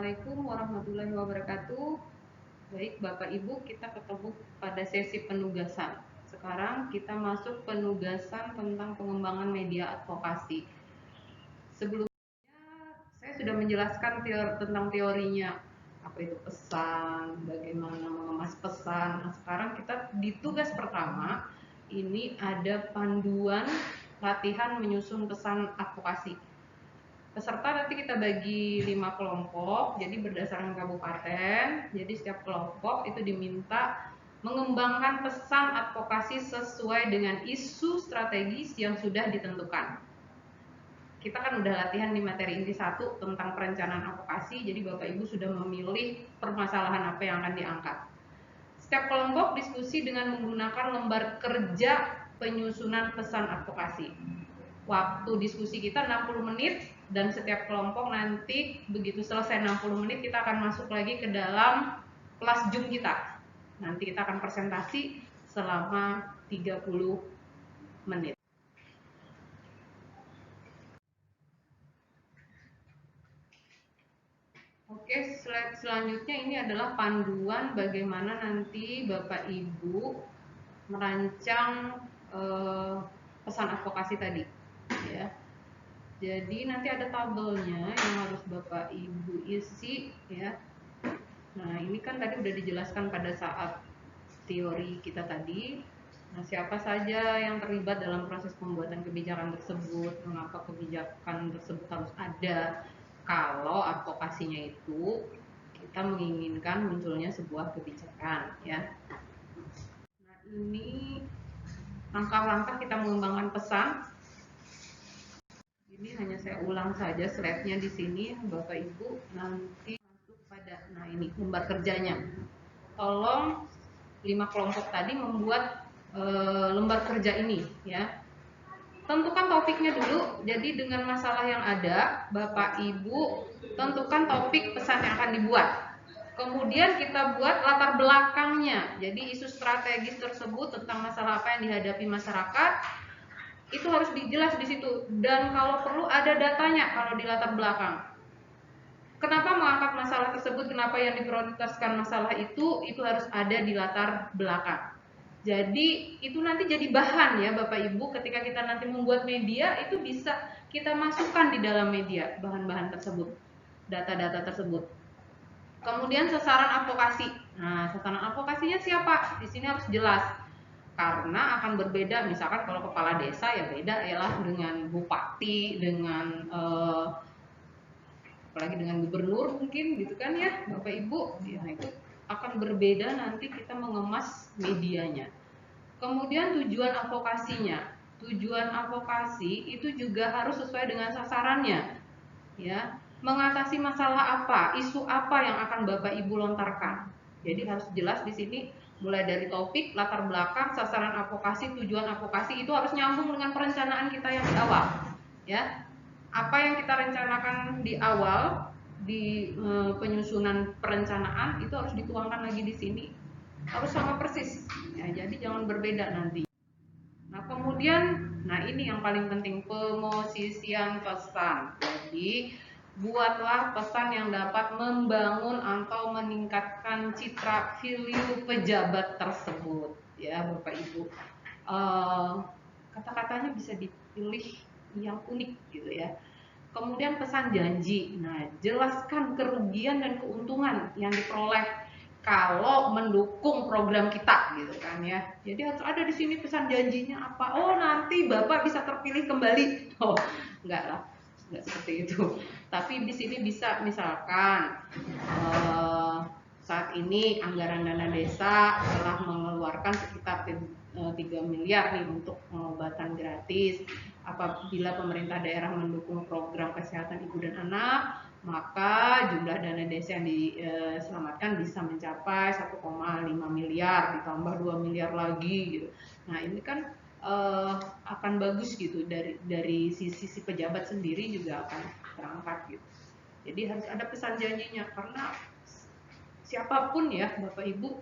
Assalamualaikum warahmatullahi wabarakatuh. Baik Bapak Ibu, kita ketemu pada sesi penugasan. Sekarang kita masuk penugasan tentang pengembangan media advokasi. Sebelumnya saya sudah menjelaskan tentang teorinya, apa itu pesan, bagaimana mengemas pesan. Nah, sekarang kita di tugas pertama ini ada panduan latihan menyusun pesan advokasi. Peserta nanti kita bagi 5 kelompok, jadi berdasarkan kabupaten. Jadi setiap kelompok itu diminta mengembangkan pesan advokasi sesuai dengan isu strategis yang sudah ditentukan. Kita kan udah latihan di materi inti 1 tentang perencanaan advokasi, jadi Bapak Ibu sudah memilih permasalahan apa yang akan diangkat. Setiap kelompok diskusi dengan menggunakan lembar kerja penyusunan pesan advokasi. Waktu diskusi kita 60 menit dan setiap kelompok nanti begitu selesai 60 menit kita akan masuk lagi ke dalam kelas Zoom kita. Nanti kita akan presentasi selama 30 menit. Oke, slide selanjutnya ini adalah panduan bagaimana nanti Bapak Ibu merancang pesan advokasi tadi, ya. Jadi nanti ada tabelnya yang harus Bapak Ibu isi, ya. Nah, ini kan tadi udah dijelaskan pada saat teori kita tadi. Nah, siapa saja yang terlibat dalam proses pembuatan kebijakan tersebut, mengapa kebijakan tersebut harus ada. Kalau advokasinya itu kita menginginkan munculnya sebuah kebijakan, ya. Nah, ini langkah-langkah kita mengembangkan pesan. Ini hanya saya ulang saja slide-nya di sini, Bapak Ibu nanti masuk pada, nah ini lembar kerjanya. Tolong 5 kelompok tadi membuat lembar kerja ini, ya. Tentukan topiknya dulu. Jadi dengan masalah yang ada, Bapak Ibu tentukan topik pesan yang akan dibuat. Kemudian kita buat latar belakangnya. Jadi isu strategis tersebut tentang masalah apa yang dihadapi masyarakat itu harus dijelas di situ. Dan kalau perlu ada datanya kalau di latar belakang. Kenapa mengangkat masalah tersebut? Kenapa yang diprioritaskan masalah itu harus ada di latar belakang. Jadi itu nanti jadi bahan ya Bapak Ibu ketika kita nanti membuat media itu bisa kita masukkan di dalam media bahan-bahan tersebut, data-data tersebut. Kemudian sasaran advokasi. Nah, sasaran advokasinya siapa? Di sini harus jelas. Karena akan berbeda, misalkan kalau kepala desa ya beda yalah dengan bupati, dengan apalagi dengan gubernur mungkin gitu kan ya Bapak Ibu. Ya, itu akan berbeda nanti kita mengemas medianya. Kemudian tujuan advokasinya. Tujuan advokasi itu juga harus sesuai dengan sasarannya. Ya, mengatasi masalah apa, isu apa yang akan Bapak Ibu lontarkan. Jadi harus jelas di sini mulai dari topik, latar belakang, sasaran advokasi, tujuan advokasi itu harus nyambung dengan perencanaan kita yang di awal. Ya. Apa yang kita rencanakan di awal di penyusunan perencanaan itu harus dituangkan lagi di sini. Harus sama persis. Ya, jadi jangan berbeda nanti. Nah, kemudian ini yang paling penting, pemosisian pesan. Jadi buatlah pesan yang dapat membangun atau meningkatkan citra value pejabat tersebut, ya Bapak Ibu. Kata-katanya bisa dipilih yang unik gitu ya. Kemudian pesan janji. Nah, jelaskan kerugian dan keuntungan yang diperoleh kalau mendukung program kita gitu kan ya. Jadi harus ada di sini pesan janjinya apa. Oh, nanti Bapak bisa terpilih kembali. Oh, enggak lah. Enggak seperti itu. Tapi di sini bisa misalkan saat ini anggaran dana desa telah mengeluarkan sekitar 3 miliar nih untuk pengobatan gratis. Apabila pemerintah daerah mendukung program kesehatan ibu dan anak, maka jumlah dana desa yang diselamatkan bisa mencapai 1,5 miliar ditambah 2 miliar lagi gitu. Nah, ini kan akan bagus gitu dari sisi pejabat sendiri juga akan terangkat gitu. Jadi harus ada pesan janjinya karena siapapun ya Bapak Ibu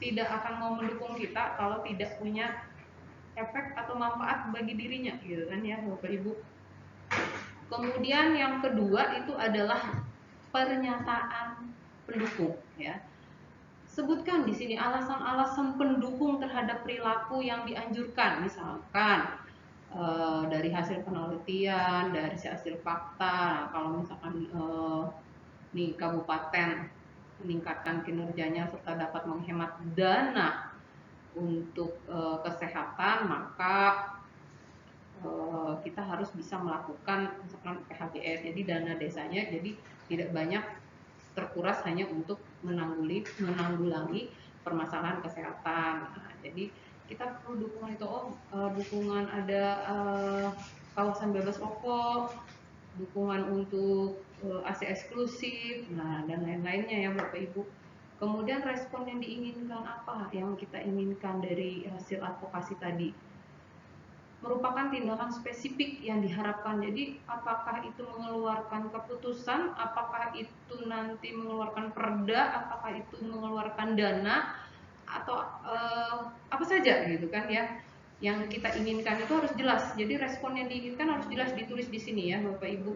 tidak akan mau mendukung kita kalau tidak punya efek atau manfaat bagi dirinya gitu kan ya Bapak Ibu. Kemudian yang kedua itu adalah pernyataan pendukung ya. Sebutkan di sini alasan-alasan pendukung terhadap perilaku yang dianjurkan, misalkan dari hasil penelitian, dari hasil fakta. Kalau misalkan nih kabupaten meningkatkan kinerjanya serta dapat menghemat dana untuk kesehatan, maka kita harus bisa melakukan misalkan PHBS, jadi dana desanya jadi tidak banyak terkuras hanya untuk menanggulangi permasalahan kesehatan. Nah, jadi kita perlu dukungan itu, dukungan ada kawasan bebas rokok, dukungan untuk AC eksklusif, nah dan lain-lainnya ya Bapak Ibu. Kemudian respon yang diinginkan apa? Yang kita inginkan dari hasil advokasi tadi merupakan tindakan spesifik yang diharapkan. Jadi apakah itu mengeluarkan keputusan, apakah itu nanti mengeluarkan perda, apakah itu mengeluarkan dana, atau apa saja gitu kan ya. Yang kita inginkan itu harus jelas. Jadi respon yang diinginkan harus jelas ditulis di sini ya Bapak Ibu.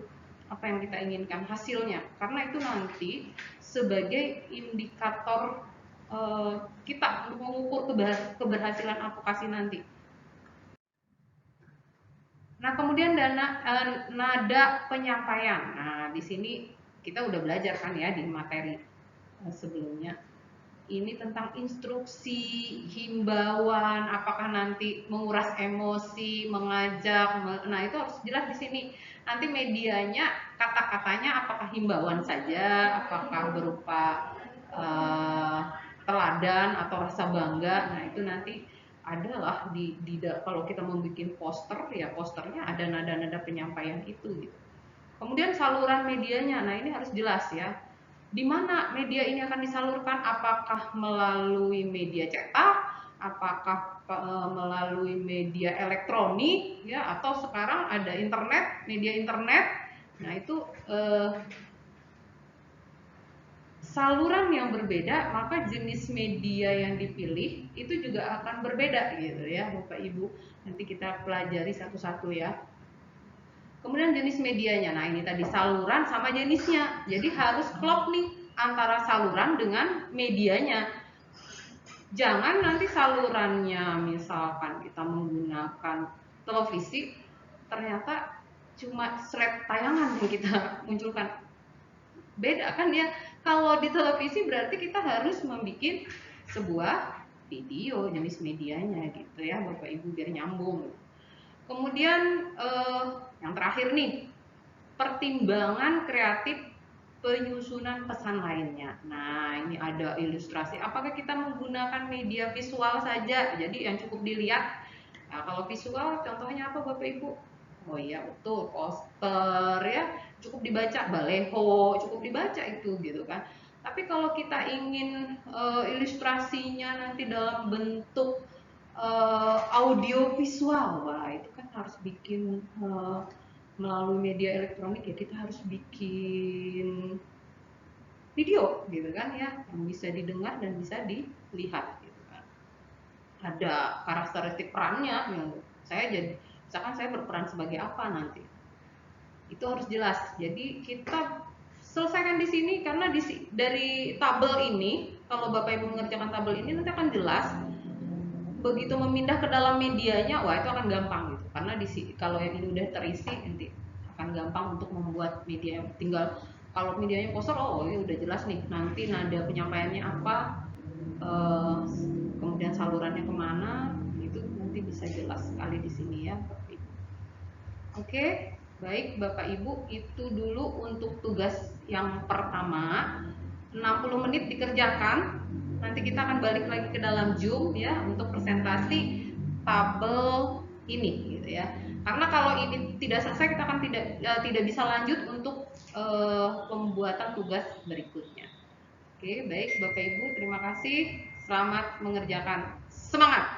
Apa yang kita inginkan hasilnya. Karena itu nanti sebagai indikator kita untuk mengukur keberhasilan advokasi nanti. Nah, kemudian nada penyampaian. Nah, di sini kita udah belajar kan ya di materi sebelumnya. Ini tentang instruksi, himbauan, apakah nanti menguras emosi, mengajak. Nah, itu harus jelas di sini. Nanti medianya, kata-katanya apakah himbauan saja, apakah berupa teladan atau rasa bangga. Nah, itu nanti adalah kalau kita membuat poster ya posternya ada nada-nada penyampaian itu gitu. Kemudian saluran medianya, nah ini harus jelas ya. Di mana media ini akan disalurkan? Apakah melalui media cetak? Apakah melalui media elektronik ya atau sekarang ada internet, media internet. Nah, itu saluran yang berbeda, maka jenis media yang dipilih itu juga akan berbeda gitu ya Bapak Ibu. Nanti kita pelajari satu-satu ya. Kemudian jenis medianya, nah ini tadi saluran sama jenisnya. Jadi harus klop nih antara saluran dengan medianya. Jangan nanti salurannya misalkan kita menggunakan televisi, ternyata cuma slide tayangan yang kita munculkan. Beda kan ya. Kalau di televisi berarti kita harus membuat sebuah video jenis medianya gitu ya Bapak Ibu biar nyambung. Kemudian yang terakhir nih, pertimbangan kreatif penyusunan pesan lainnya. Nah, ini ada ilustrasi. Apakah kita menggunakan media visual saja? Jadi yang cukup dilihat. Nah, kalau visual contohnya apa Bapak Ibu? Oh iya betul, poster ya, cukup dibaca, baleho, cukup dibaca itu gitu kan. Tapi kalau kita ingin ilustrasinya nanti dalam bentuk audio visual, wah itu kan harus bikin melalui media elektronik ya, kita harus bikin video gitu kan ya, yang bisa didengar dan bisa dilihat gitu kan. Ada karakteristik perannya yang misalkan saya berperan sebagai apa nanti, itu harus jelas. Jadi kita selesaikan di sini karena dari tabel ini, kalau Bapak Ibu mengerjakan tabel ini nanti akan jelas. Begitu memindah ke dalam medianya, wah itu akan gampang gitu. Karena kalau yang ini udah terisi nanti akan gampang untuk membuat media. Tinggal kalau medianya poster, oh ini udah jelas nih. Nanti nada penyampaiannya apa, kemudian salurannya kemana, itu nanti bisa jelas sekali di sini ya. Oke, baik Bapak Ibu, itu dulu untuk tugas yang pertama. 60 menit dikerjakan. Nanti kita akan balik lagi ke dalam Zoom ya untuk presentasi tabel ini gitu ya. Karena kalau ini tidak selesai kita akan tidak bisa lanjut untuk pembuatan tugas berikutnya. Oke, baik Bapak Ibu, terima kasih. Selamat mengerjakan. Semangat.